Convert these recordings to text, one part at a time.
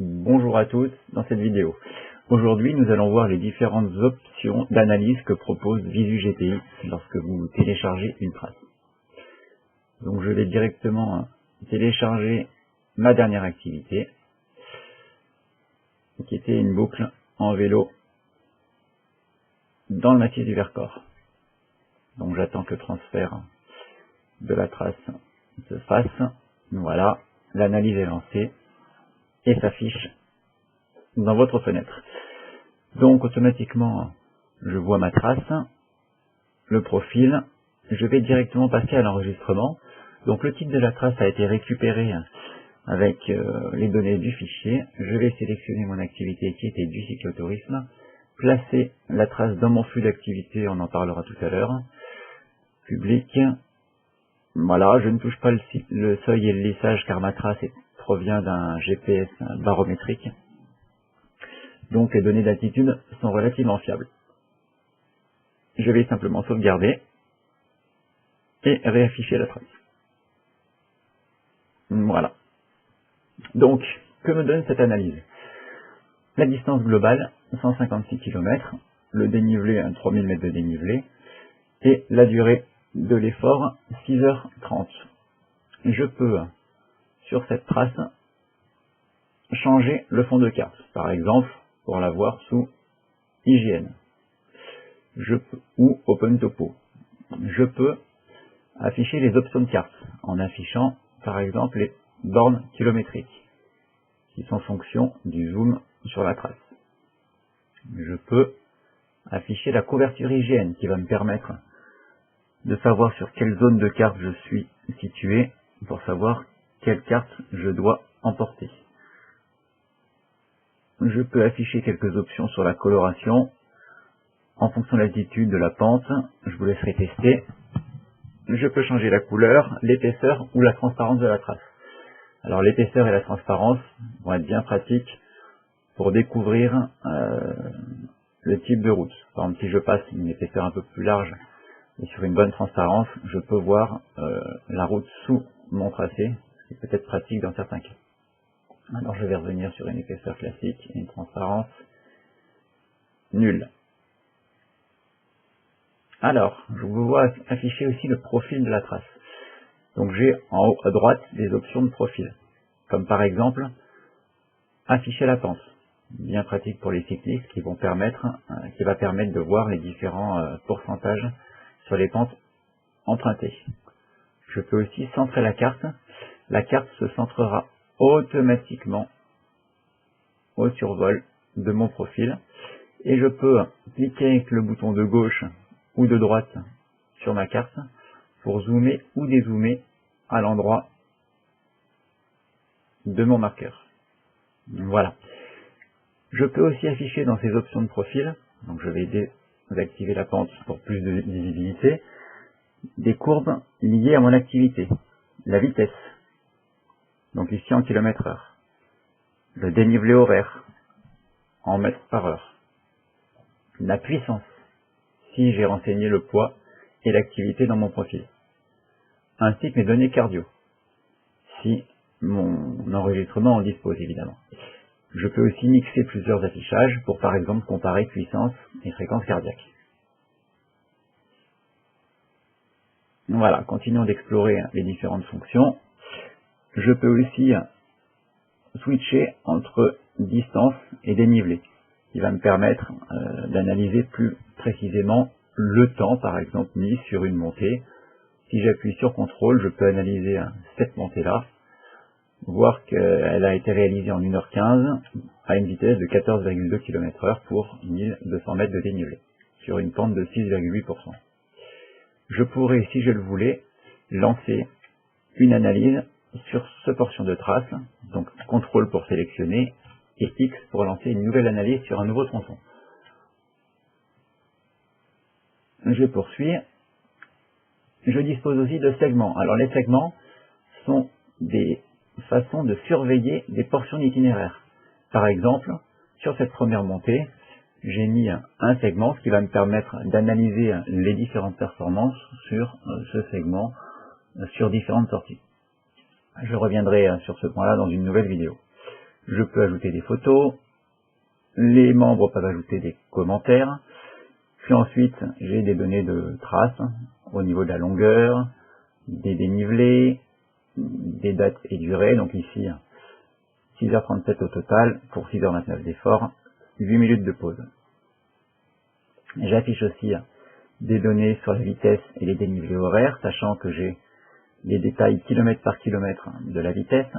Bonjour à tous dans cette vidéo. Aujourd'hui, nous allons voir les différentes options d'analyse que propose VisuGTX lorsque vous téléchargez une trace. Donc je vais directement télécharger ma dernière activité, qui était une boucle en vélo dans le massif du Vercors. Donc j'attends que le transfert de la trace se fasse. Voilà, l'analyse est lancée et s'affiche dans votre fenêtre. Donc automatiquement, je vois ma trace, le profil, je vais directement passer à l'enregistrement. Donc le titre de la trace a été récupéré avec les données du fichier. Je vais sélectionner mon activité qui était du cyclotourisme, placer la trace dans mon flux d'activité, on en parlera tout à l'heure. Public, voilà, je ne touche pas le seuil et le lissage car ma trace provient d'un GPS barométrique. Donc les données d'altitude sont relativement fiables. Je vais simplement sauvegarder et réafficher la trace. Voilà. Donc, que me donne cette analyse? La distance globale, 156 km, le dénivelé, 3000 mètres de dénivelé, et la durée de l'effort, 6h30. Je peux, sur cette trace, changer le fond de carte. Par exemple, pour l'avoir sous IGN ou OpenTopo. Je peux afficher les options de carte en affichant par exemple les bornes kilométriques qui sont fonction du zoom sur la trace. Je peux afficher la couverture IGN qui va me permettre de savoir sur quelle zone de carte je suis situé pour savoir quelle carte je dois emporter. Je peux afficher quelques options sur la coloration en fonction de l'altitude de la pente. Je vous laisserai tester. Je peux changer la couleur, l'épaisseur ou la transparence de la trace. Alors l'épaisseur et la transparence vont être bien pratiques pour découvrir le type de route. Par exemple, si je passe une épaisseur un peu plus large et sur une bonne transparence, je peux voir la route sous mon tracé, ce qui peut être pratique dans certains cas. Alors je vais revenir sur une épaisseur classique et une transparence nulle. Alors, je vous vois afficher aussi le profil de la trace. Donc j'ai en haut à droite des options de profil, comme par exemple afficher la pente, bien pratique pour les cyclistes qui va permettre de voir les différents pourcentages sur les pentes empruntées. Je peux aussi centrer la carte. La carte se centrera automatiquement au survol de mon profil et je peux cliquer avec le bouton de gauche ou de droite sur ma carte pour zoomer ou dézoomer à l'endroit de mon marqueur. Voilà. Je peux aussi afficher dans ces options de profil, donc je vais désactiver la pente pour plus de visibilité, des courbes liées à mon activité. La vitesse, donc ici en km/h. Le dénivelé horaire, en mètres par heure. La puissance, si j'ai renseigné le poids et l'activité dans mon profil. Ainsi que mes données cardio, si mon enregistrement en dispose évidemment. Je peux aussi mixer plusieurs affichages pour par exemple comparer puissance et fréquence cardiaque. Voilà, continuons d'explorer les différentes fonctions. Je peux aussi switcher entre distance et dénivelé, qui va me permettre d'analyser plus précisément le temps, par exemple, mis sur une montée. Si j'appuie sur CTRL, je peux analyser cette montée-là, voir qu'elle a été réalisée en 1h15 à une vitesse de 14,2 km/h pour 1200 mètres de dénivelé, sur une pente de 6,8%. Je pourrais, si je le voulais, lancer une analyse sur ce portion de trace, donc CTRL pour sélectionner et X pour lancer une nouvelle analyse sur un nouveau tronçon. Je poursuis. Je dispose aussi de segments. Alors les segments sont des façons de surveiller des portions d'itinéraire. Par exemple, sur cette première montée, j'ai mis un segment, ce qui va me permettre d'analyser les différentes performances sur ce segment, sur différentes sorties. Je reviendrai sur ce point-là dans une nouvelle vidéo. Je peux ajouter des photos. Les membres peuvent ajouter des commentaires. Puis ensuite, j'ai des données de traces au niveau de la longueur, des dénivelés, des dates et durées. Donc ici, 6h37 au total pour 6h29 d'effort, 8 minutes de pause. J'affiche aussi des données sur la vitesse et les dénivelés horaires, sachant que j'ai les détails kilomètre par kilomètre de la vitesse.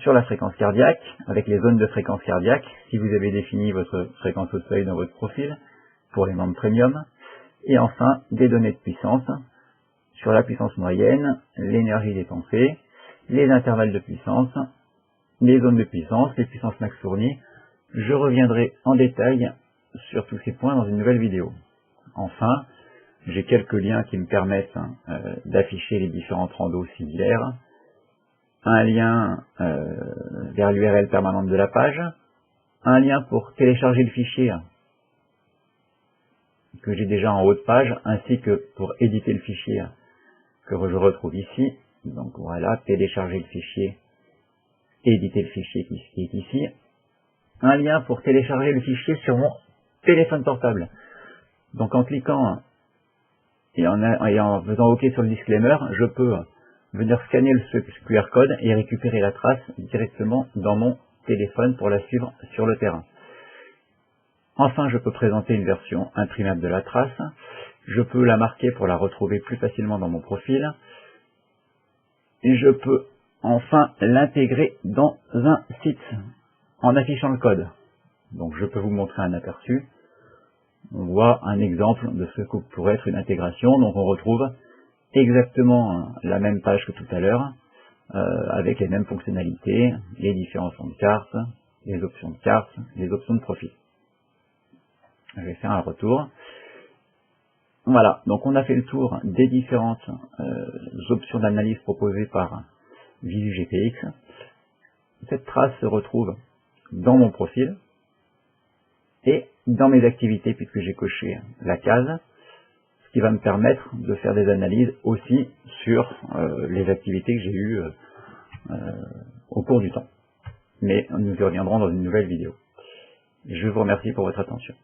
Sur la fréquence cardiaque, avec les zones de fréquence cardiaque, si vous avez défini votre fréquence au seuil dans votre profil, pour les membres premium. Et enfin, des données de puissance, sur la puissance moyenne, l'énergie dépensée, les intervalles de puissance, les zones de puissance, les puissances max fournies. Je reviendrai en détail sur tous ces points dans une nouvelle vidéo. Enfin, j'ai quelques liens qui me permettent d'afficher les différentes randos similaires. Un lien vers l'URL permanente de la page, un lien pour télécharger le fichier que j'ai déjà en haut de page, ainsi que pour éditer le fichier que je retrouve ici. Donc voilà, télécharger le fichier, éditer le fichier qui est ici. Un lien pour télécharger le fichier sur mon téléphone portable. Donc en cliquant et en faisant OK sur le disclaimer, je peux venir scanner ce QR code et récupérer la trace directement dans mon téléphone pour la suivre sur le terrain. Enfin, je peux présenter une version imprimable de la trace. Je peux la marquer pour la retrouver plus facilement dans mon profil. Et je peux enfin l'intégrer dans un site en affichant le code. Donc je peux vous montrer un aperçu. On voit un exemple de ce que pourrait être une intégration. Donc on retrouve exactement la même page que tout à l'heure, avec les mêmes fonctionnalités, les différents fonds de carte, les options de carte, les options de profil. Je vais faire un retour. Voilà, donc on a fait le tour des différentes options d'analyse proposées par Visu GPX. Cette trace se retrouve dans mon profil et dans mes activités, puisque j'ai coché la case, ce qui va me permettre de faire des analyses aussi sur les activités que j'ai eues au cours du temps. Mais nous y reviendrons dans une nouvelle vidéo. Je vous remercie pour votre attention.